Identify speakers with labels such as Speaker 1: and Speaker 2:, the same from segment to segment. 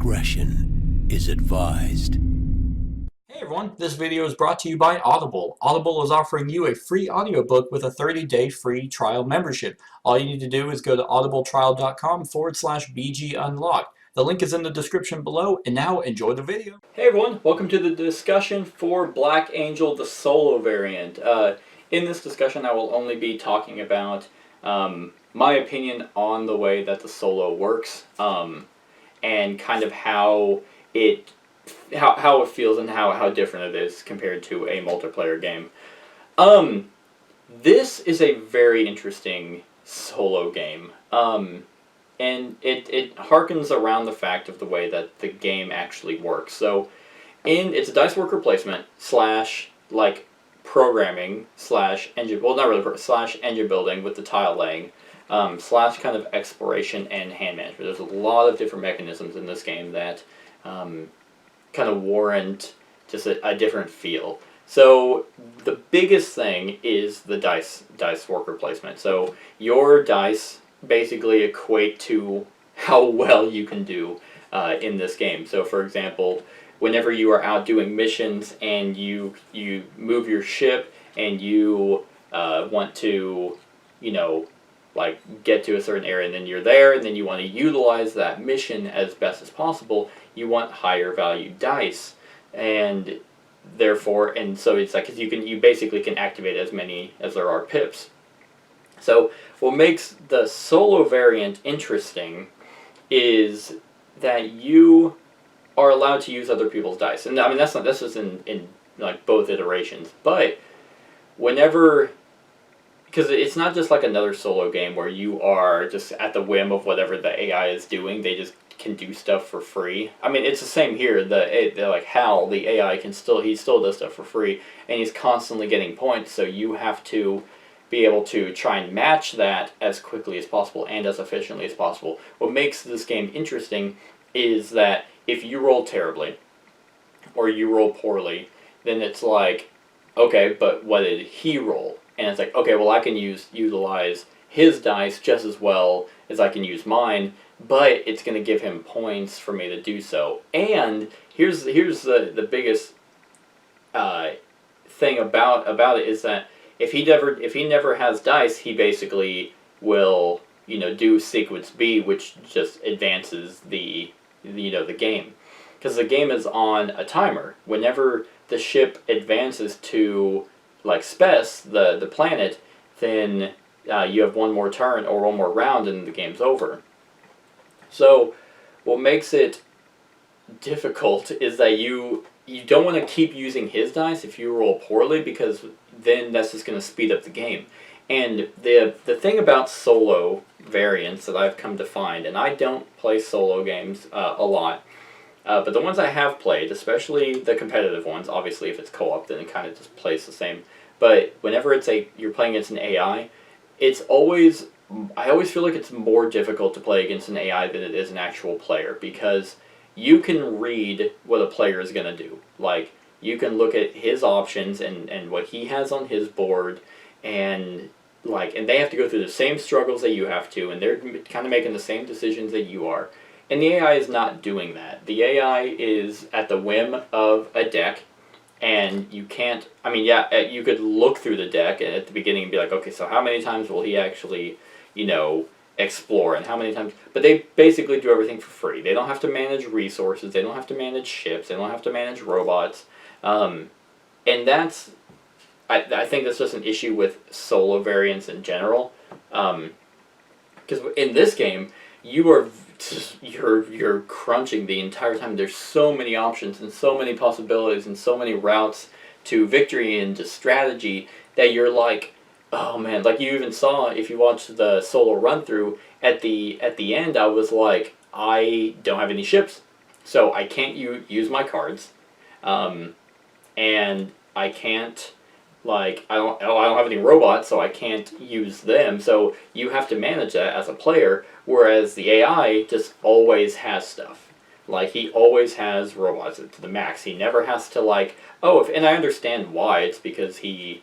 Speaker 1: discretion is advised.
Speaker 2: Hey everyone, this video is brought to you by Audible. Audible is offering you a free audiobook with a 30-day free trial membership. All you need to do is go to audibletrial.com/BGUnlocked. The link is in the description below, and now enjoy the video. Hey everyone, welcome to the discussion for Black Angel, the solo variant. In this discussion I will only be talking about my opinion on the way that the solo works, and kind of how it feels and how different it is compared to a multiplayer game. This is a very interesting solo game. And it harkens around the fact of the way that the game actually works. So it's a dice worker placement slash like programming slash engine, well not really, slash engine building with the tile laying, slash kind of exploration and hand management. There's a lot of different mechanisms in this game that kind of warrant just a different feel. So the biggest thing is the dice worker placement. So your dice basically equate to how well you can do in this game. So for example, whenever you are out doing missions and you move your ship and you want to, like get to a certain area, and then you're there and then you want to utilize that mission as best as possible, you want higher value dice, and therefore, and so it's like, 'cause you basically can activate as many as there are pips. So what makes the solo variant interesting is that you are allowed to use other people's dice, and I mean this is in like both iterations, but whenever, because it's not just like another solo game where you are just at the whim of whatever the AI is doing. They just can do stuff for free. I mean, it's the same here. They're like Hal, the AI he still does stuff for free, and he's constantly getting points. So you have to be able to try and match that as quickly as possible and as efficiently as possible. What makes this game interesting is that if you roll terribly or you roll poorly, then it's like, okay, but what did he roll? And it's like, okay, well I can utilize his dice just as well as I can use mine, but it's going to give him points for me to do so. And here's the biggest thing about it is that if he never has dice, he basically will do sequence B, which just advances the game, because the game is on a timer. Whenever the ship advances to like Spes, the planet, then you have one more turn or one more round and the game's over. So what makes it difficult is that you don't want to keep using his dice if you roll poorly, because then that's just going to speed up the game. And the thing about solo variants that I've come to find, and I don't play solo games a lot, but the ones I have played, especially the competitive ones, obviously if it's co-op then it kind of just plays the same. But whenever you're playing against an AI, I always feel like it's more difficult to play against an AI than it is an actual player, because you can read what a player is going to do. Like, you can look at his options and what he has on his board, and they have to go through the same struggles that you have to, and they're kind of making the same decisions that you are. And the AI is not doing that. The AI is at the whim of a deck, and you can't, I mean, yeah, you could look through the deck at the beginning and be like, okay, so how many times will he actually, explore, and how many times, but they basically do everything for free. They don't have to manage resources, they don't have to manage ships, they don't have to manage robots, and that's, I think that's just an issue with solo variants in general, because in this game, you're crunching the entire time. There's so many options and so many possibilities and so many routes to victory and to strategy that you're like, oh man, like you even saw if you watched the solo run through at the end, I was like, I don't have any ships, so I can't use my cards, and I can't, like, I don't have any robots, so I can't use them. So you have to manage that as a player, whereas the AI just always has stuff. Like, he always has robots to the max. He never has to, like, and I understand why. It's because they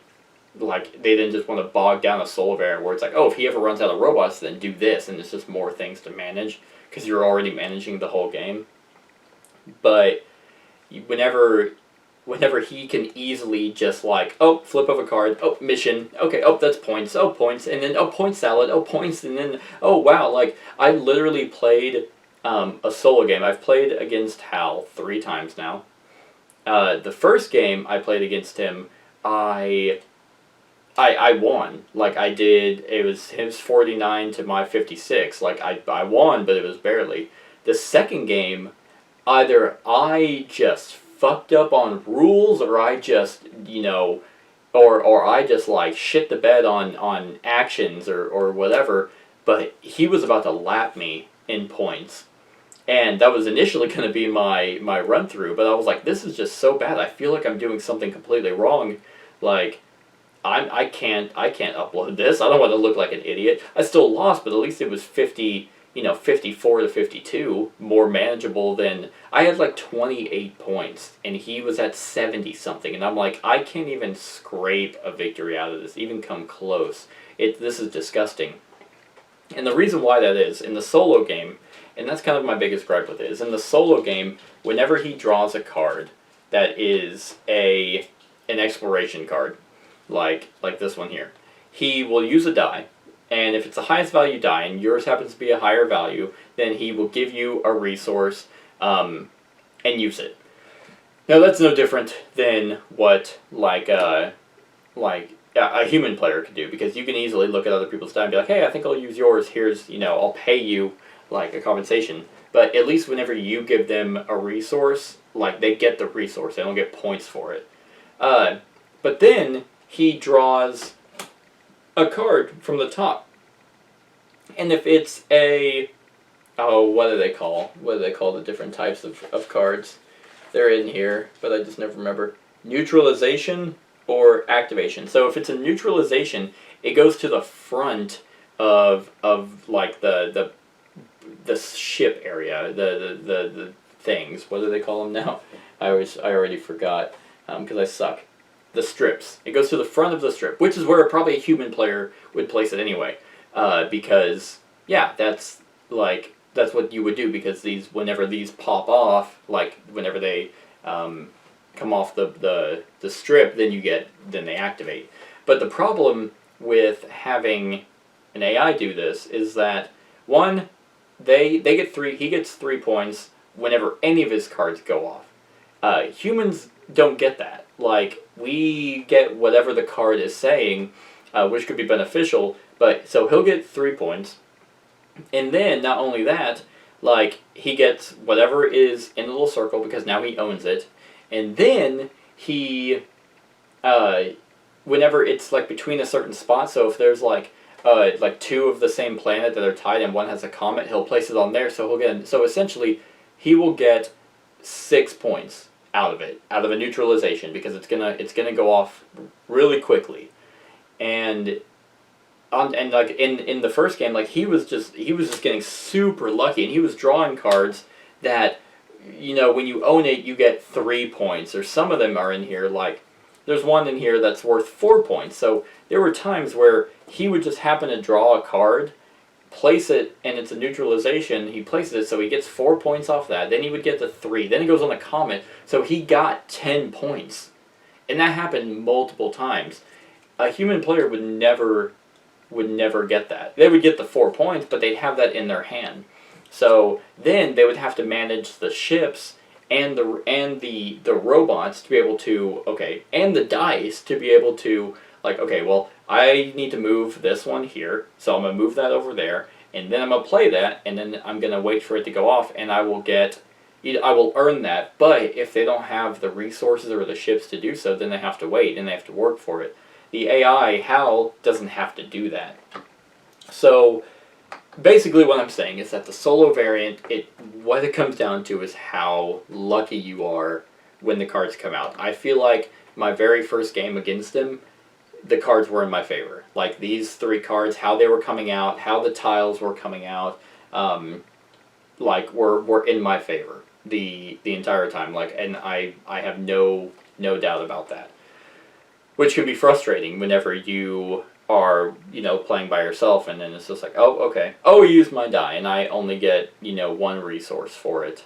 Speaker 2: didn't just want to bog down a solo variant where it's like, if he ever runs out of robots, then do this, and it's just more things to manage, because you're already managing the whole game. but whenever he can easily just like, oh, flip of a card, oh, mission, okay, oh, that's points, oh, points, and then, oh, point salad, oh, points, and then, oh, wow, like, I literally played a solo game. I've played against Hal 3 times now. The first game I played against him, I won. Like, I did, it was his 49 to my 56. Like, I won, but it was barely. The second game, either I just fucked up on rules, or I just, or I just, like, shit the bed on actions, or whatever, but he was about to lap me in points. And that was initially going to be my run-through, but I was like, this is just so bad. I feel like I'm doing something completely wrong. Like, I can't upload this. I don't want to look like an idiot. I still lost, but at least it was 54 to 52, more manageable than I had like 28 points, and he was at 70 something, and I'm like, I can't even scrape a victory out of this, even come close. This is disgusting. And the reason why that is, in the solo game, and that's kind of my biggest gripe with it, is in the solo game, whenever he draws a card that is an exploration card, like this one here, he will use a die, and if it's the highest value die, and yours happens to be a higher value, then he will give you a resource and use it. Now that's no different than what a human player could do, because you can easily look at other people's die and be like, hey, I think I'll use yours, here's, I'll pay you like a compensation. But at least whenever you give them a resource, like, they get the resource, they don't get points for it. But then he draws a card from the top. And if it's what do they call the different types of cards? They're in here, but I just never remember. Neutralization or activation. So if it's a neutralization, it goes to the front of like the ship area, the things. What do they call them now? I already forgot, because I suck. The strips. It goes to the front of the strip, which is where probably a human player would place it anyway, because yeah, that's what you would do, because whenever these pop off, like whenever they come off the strip, then they activate. But the problem with having an AI do this is that, one, he gets 3 points whenever any of his cards go off. Humans don't get that. Like, we get whatever the card is saying, which could be beneficial, but so he'll get 3 points, and then not only that, like, he gets whatever is in the little circle because now he owns it, and then he, whenever it's like between a certain spot, so if there's like 2 of the same planet that are tied and one has a comet, he'll place it on there, so essentially he will get 6 points out of a neutralization, because it's gonna go off really quickly. And like in the first game, like, he was just getting super lucky, and he was drawing cards that, when you own it, you get 3 points, or some of them are in here, like, there's one in here that's worth 4 points. So there were times where he would just happen to draw a card, place it, and it's a neutralization, he places it, so he gets 4 points off that, then he would get the 3, then it goes on the comet, so he got 10 points. And that happened multiple times. A human player would never get that. They would get the 4 points, but they'd have that in their hand. So then they would have to manage the ships and the robots to be able to, and the dice to be able to, like, okay, well, I need to move this one here, so I'm going to move that over there, and then I'm going to play that, and then I'm going to wait for it to go off, and I will earn that. But if they don't have the resources or the ships to do so, then they have to wait, and they have to work for it. The AI, HAL, doesn't have to do that. So basically what I'm saying is that the solo variant, what it comes down to is how lucky you are when the cards come out. I feel like my very first game against him, the cards were in my favor. Like, these 3 cards, how they were coming out, how the tiles were coming out, were in my favor the entire time. Like, and I have no doubt about that. Which can be frustrating whenever you are, playing by yourself, and then it's just like, oh, okay. Oh, I used my die, and I only get, 1 resource for it.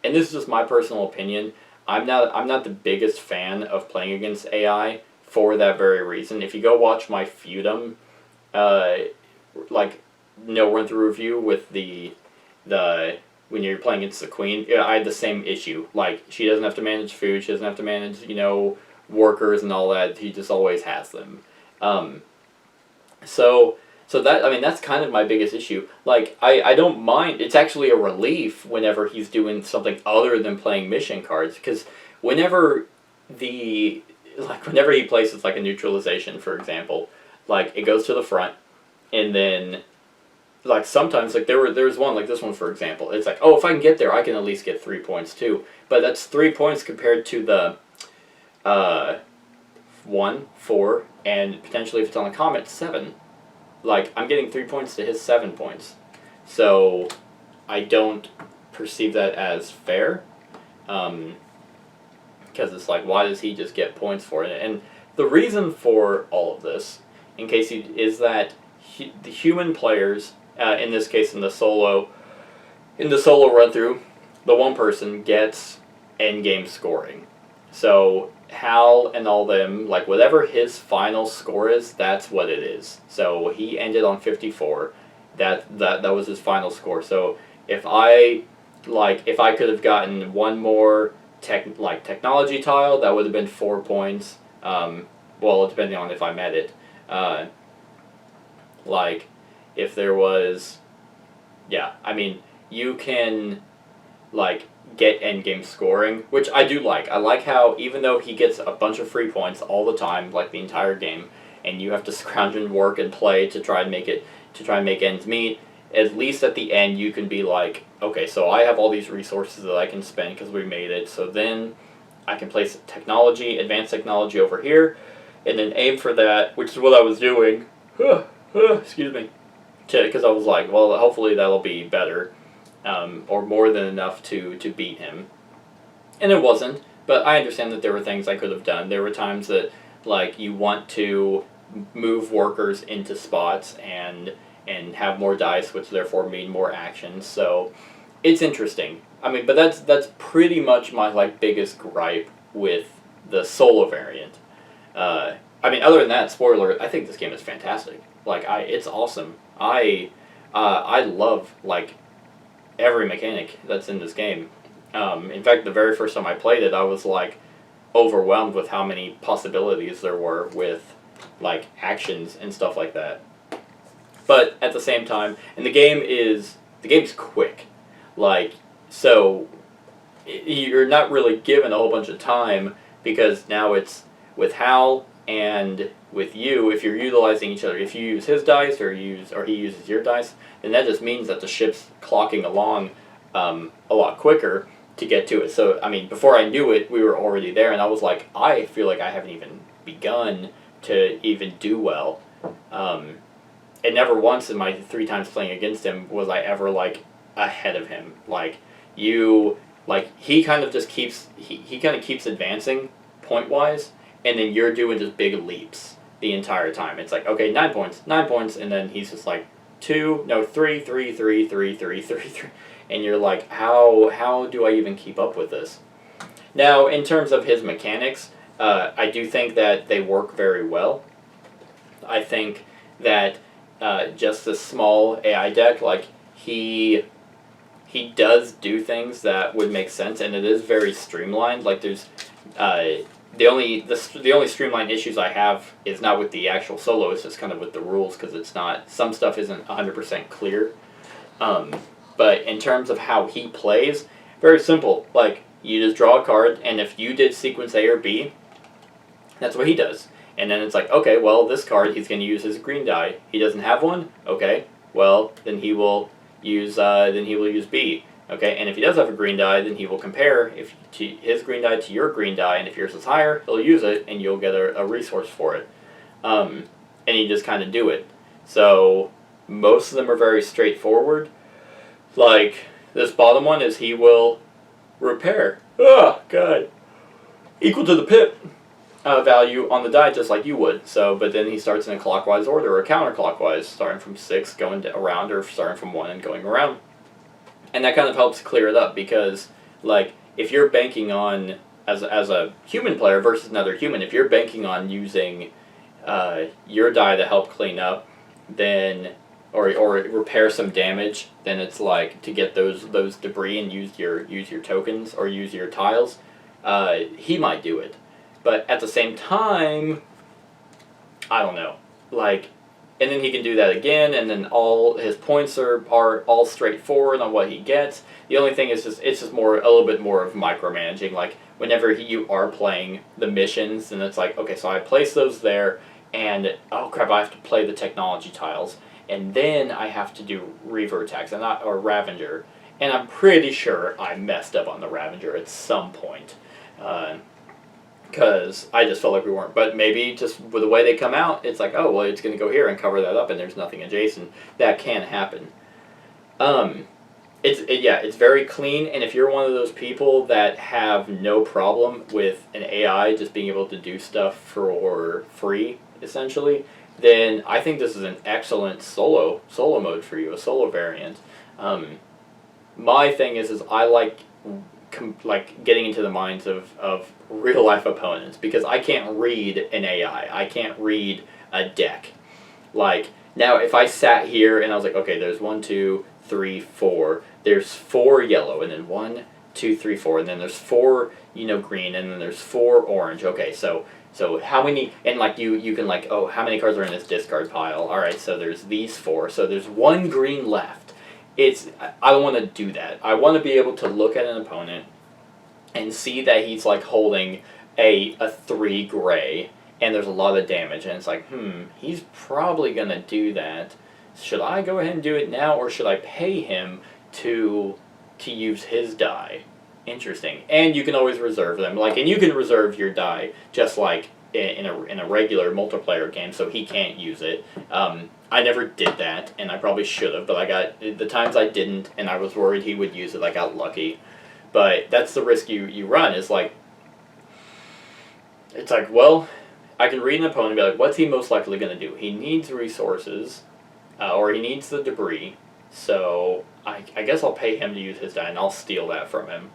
Speaker 2: and this is just my personal opinion, I'm not the biggest fan of playing against AI for that very reason. If you go watch my Feudum, uh, like no run through review with the when you're playing against the queen, yeah, I had the same issue. Like she doesn't have to manage food, she doesn't have to manage workers and all that. He just always has them. Um, so that, I mean, that's kind of my biggest issue. Like I don't mind. It's actually a relief whenever he's doing something other than playing mission cards, because whenever the whenever he places like a neutralization, for example, like it goes to the front, and then like sometimes like there's one like this one, for example. It's like, oh, if I can get there, I can at least get 3 points too. But that's 3 points compared to the uh 1, 4, and potentially if it's on a comet, 7. Like I'm getting 3 points to his 7 points, so I don't perceive that as fair. Because it's like, why does he just get points for it? And the reason for all of this, in case he is that the human players, in this case in the solo run through, the one person gets end game scoring. So Hal and all them, like whatever his final score is, that's what it is. So he ended on 54. That was his final score. So if I could have gotten one more technology tile, that would have been 4 points. Well, depending on if I met it. Like if there was, yeah, I mean, you can like get endgame scoring, which I do like. I like how even though he gets a bunch of free points all the time, like the entire game, and you have to scrounge and work and play to try and make ends meet, at least at the end you can be like, okay, so I have all these resources that I can spend because we made it, so then I can place advanced technology over here, and then aim for that, which is what I was doing. Excuse me. Because I was like, well, hopefully that'll be better. Or more than enough to beat him. And it wasn't, but I understand that there were things I could have done. There were times that, like, you want to move workers into spots and have more dice, which therefore mean more actions. So it's interesting. I mean, but that's pretty much my like biggest gripe with the solo variant. I mean, other than that, spoiler, I think this game is fantastic. Like, it's awesome. I love like every mechanic that's in this game. In fact, the very first time I played it, I was like overwhelmed with how many possibilities there were with like actions and stuff like that. But at the same time, and the game's quick, like, so you're not really given a whole bunch of time, because now it's with Hal and with you. If you're utilizing each other, if you use his dice or he uses your dice, then that just means that the ship's clocking along a lot quicker to get to it. So I mean, before I knew it, we were already there, and I was like, I feel like I haven't even begun to even do well. And never once in my 3 times playing against him was I ever like ahead of him. Like he kind of just keeps he kind of keeps advancing point wise, and then you're doing just big leaps the entire time. It's like, okay, 9 points, and then he's just like 2, no, 3, 3, 3, 3, 3, 3, 3, and you're like, how do I even keep up with this? Now, in terms of his mechanics, I do think that they work very well. I think that just a small AI deck, like he does do things that would make sense, and it is very streamlined. Like there's the only streamlined issues I have is not with the actual solo, it's just kind of with the rules, because it's not, some stuff isn't 100% clear. But in terms of how he plays, very simple. Like, you just draw a card, and if you did sequence A or B, that's what he does. And then it's like, okay, well, this card, he's going to use his green die. He doesn't have one? Okay, well, then he will use B. Okay, and if he does have a green die, then he will compare his green die to your green die, and if yours is higher, he'll use it, and you'll get a resource for it. And you just kind of do it. So most of them are very straightforward. Like, this bottom one is he will repair. Oh, God. Equal to the pip value on the die, just like you would. So, but then he starts in a clockwise order or counterclockwise, starting from 6, going around, or starting from 1 and going around. And that kind of helps clear it up, because Like, if you're banking on, as a human player versus another human, if you're banking on using your die to help clean up, then or repair some damage, then it's like to get those debris and use your tokens or use your tiles. He might do it, but at the same time, I don't know. Like, and then he can do that again, and then all his points are all straightforward on what he gets. The only thing is it's just a little bit more of micromanaging. Like, whenever you are playing the missions, and it's like, okay, so I place those there, and oh crap, I have to play the technology tiles, and then I have to do Reaver attacks, or Ravager, and I'm pretty sure I messed up on the Ravager at some point. Because I just felt like we weren't. But maybe just with the way they come out, it's like, oh, well, it's going to go here and cover that up, and there's nothing adjacent. That can happen. It's very clean, and if you're one of those people that have no problem with an AI just being able to do stuff for free, essentially, then I think this is an excellent solo mode for you, a solo variant. My thing is I like getting into the minds of real life opponents, because I can't read an AI. I can't read a deck. Like, now if I sat here and I was like, okay, there's 1, 2, 3, 4. There's 4 yellow, and then 1, 2, 3, 4, and then there's 4 green, and then there's 4 orange. Okay, so how many, and like you can like, oh, how many cards are in this discard pile? All right, so there's these 4. So there's 1 green left. I don't want to do that. I want to be able to look at an opponent and see that he's like holding a 3 gray, and there's a lot of damage, and it's like, he's probably gonna do that. Should I go ahead and do it now, or should I pay him to use his die? Interesting. And you can always reserve them, and you can reserve your die just like in a regular multiplayer game, so he can't use it. I never did that, and I probably should have, but the times I didn't, and I was worried he would use it, I got lucky. But that's the risk you run, is like, it's like, well, I can read an opponent and be like, what's he most likely going to do? He needs resources, or he needs the debris, so I guess I'll pay him to use his die, and I'll steal that from him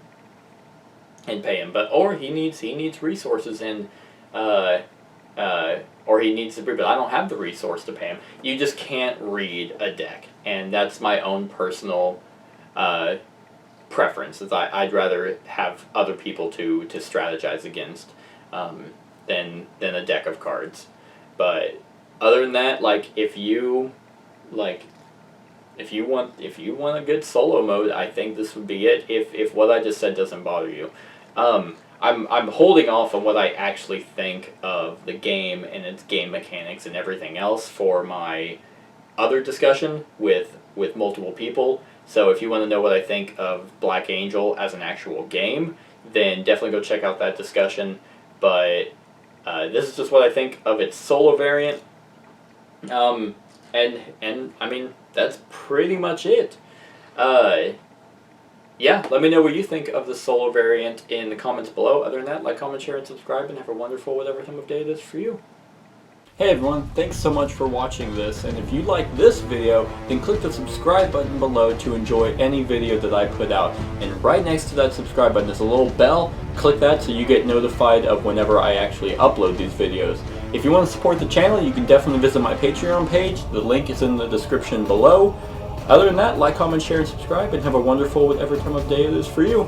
Speaker 2: and pay him. Or he needs resources, and or he needs debris, but I don't have the resource to pay him. You just can't read a deck, and that's my own personal preference. Is I'd rather have other people to strategize against than a deck of cards. But other than that, like, if you want a good solo mode, I think this would be it. If what I just said doesn't bother you, I'm holding off on what I actually think of the game and its game mechanics and everything else for my other discussion with multiple people. So if you want to know what I think of Black Angel as an actual game, then definitely go check out that discussion. But this is just what I think of its solo variant. And I mean, that's pretty much it. Yeah, let me know what you think of the solo variant in the comments below. Other than that, like, comment, share, and subscribe, and have a wonderful whatever time of day it is for you. Hey everyone, thanks so much for watching this, and if you like this video, then click the subscribe button below to enjoy any video that I put out. And right next to that subscribe button is a little bell. Click that so you get notified of whenever I actually upload these videos. If you want to support the channel, you can definitely visit my Patreon page. The link is in the description below. Other than that, like, comment, share, and subscribe, and have a wonderful whatever time of day it is for you.